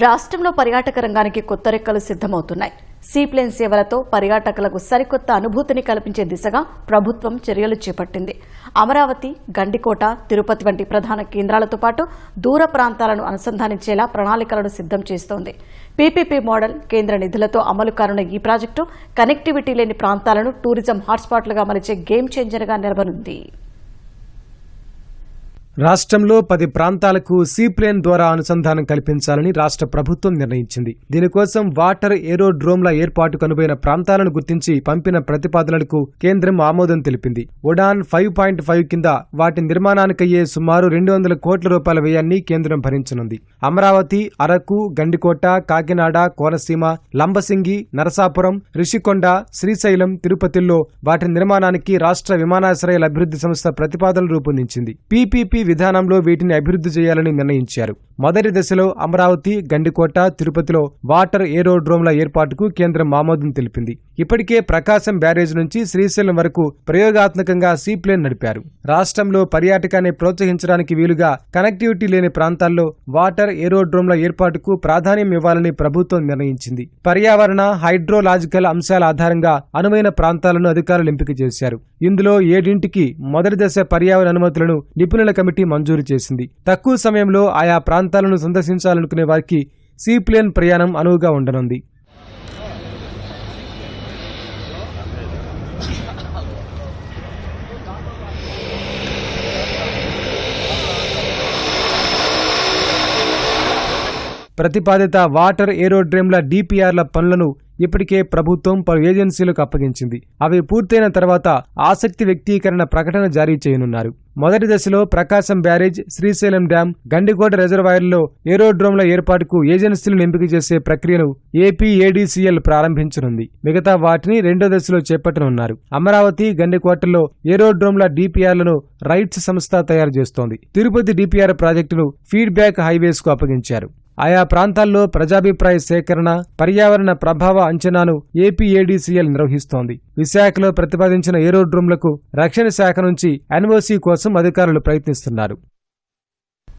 రాష్ట్రంలో పర్యాటక రంగానికి కొత్త రెక్కలు సిద్ధమవుతున్నాయి. సీప్లేన్ సేవలతో పర్యాటకులకు సరికొత్త అనుభూతిని కల్పించే దిశగా ప్రభుత్వం చర్యలు చేపట్టింది. అమరావతి, గండికోట, తిరుపతి వంటి ప్రధాన కేంద్రాలతో పాటు దూర ప్రాంతాలను అనుసంధానించేలా ప్రణాళికలను సిద్ధం చేస్తోంది. పీపీపీ మోడల్ కేంద్ర నిధులతో అమలు కానున్న ఈ ప్రాజెక్టు కనెక్టివిటీ లేని ప్రాంతాలను టూరిజం హాట్స్పాట్లుగా మలిచే గేమ్ చేంజర్గా నిలవనుంది. రాష్ట్రంలో 10 ప్రాంతాలకు సీప్లేన్ ద్వారా అనుసంధానం కల్పించాలని రాష్ట్ర ప్రభుత్వం నిర్ణయించింది. దీనికోసం వాటర్ ఏరోడ్రోమ్ల ఏర్పాటుకు అనువైన ప్రాంతాలను గుర్తించి పంపిన ప్రతిపాదనలకు కేంద్రం ఆమోదం తెలిపింది. ఉడాన్ 5.5 కింద వాటి నిర్మాణానికయ్యే సుమారు 200 కోట్ల రూపాయల వ్యయాన్ని కేంద్రం భరించనుంది. అమరావతి, అరకు, గండికోట, కాకినాడ, కోనసీమ, లంబసింగి, నరసాపురం, రిషికొండ, శ్రీశైలం, తిరుపతిల్లో వాటి నిర్మాణానికి రాష్ట్ర విమానాశ్రయాల అభివృద్ధి సంస్థ ప్రతిపాదనలు రూపొందించింది. పీపీపీ విధానంలో వీటిని అభివృద్ధి చేయాలని నిర్ణయించారు. మొదటి దశలో అమరావతి, గండికోట, తిరుపతిలో వాటర్ ఏరోడ్రోమ్ల ఏర్పాటుకు కేంద్రం ఆమోదం తెలిపింది. ఇప్పటికే ప్రకాశం బ్యారేజ్ నుంచి శ్రీశైలం వరకు ప్రయోగాత్మకంగా సీప్లేన్ నడిపారు. రాష్ట్రంలో పర్యాటకాన్ని ప్రోత్సహించడానికి వీలుగా కనెక్టివిటీ లేని ప్రాంతాల్లో వాటర్ ఏరోడ్రోమ్ల ఏర్పాటుకు ప్రాధాన్యం ఇవ్వాలని ప్రభుత్వం నిర్ణయించింది. పర్యావరణ, హైడ్రోలాజికల్ అంశాల ఆధారంగా అనువైన ప్రాంతాలను అధికారులు ఎంపిక చేశారు. ఇందులో 7కి మొదటి దశ పర్యావరణ అనుమతులను నిపుణుల కమిటీ మంజూరు చేసింది. తక్కువ సమయంలో ఆయా ప్రాంతాలను సందర్శించాలనుకునే వారికి సీప్లేన్ ప్రయాణం అనువుగా ఉండనుంది. ప్రతిపాదిత వాటర్ ఏరోడ్రోమ్ల డిపిఆర్ల పనులను ఇప్పటికే ప్రభుత్వం పలు ఏజెన్సీలకు అప్పగించింది. అవి పూర్తయిన తర్వాత ఆసక్తి వ్యక్తీకరణ ప్రకటన జారీ చేయనున్నారు. మొదటి దశలో ప్రకాశం బ్యారేజ్, శ్రీశైలం డ్యాం, గండికోట రిజర్వాయర్లలో ఏరోడ్రోమ్ల ఏర్పాటుకు ఏజెన్సీలను ఎంపిక చేసే ప్రక్రియను ఏపీఏడీసీఎల్ ప్రారంభించనుంది. మిగతా వాటిని రెండో దశలో చేపట్టనున్నారు. అమరావతి, గండికోటల్లో ఏరోడ్రోమ్ల డిపిఆర్లను రైట్స్ సంస్థ తయారు చేస్తోంది. తిరుపతి డిపిఆర్ ప్రాజెక్టును ఫీడ్బ్యాక్ హైవేస్ కు అప్పగించారు. ఆయా ప్రాంతాల్లో ప్రజాభిప్రాయ సేకరణ, పర్యావరణ ప్రభావ అంచనాను ఏపీఏడీసీఎల్ నిర్వహిస్తోంది. విశాఖలో ప్రతిపాదించిన ఏరోడ్రోమ్లకు రక్షణ శాఖ నుంచి ఎన్ఓసీ కోసం అధికారులు ప్రయత్నిస్తున్నారు.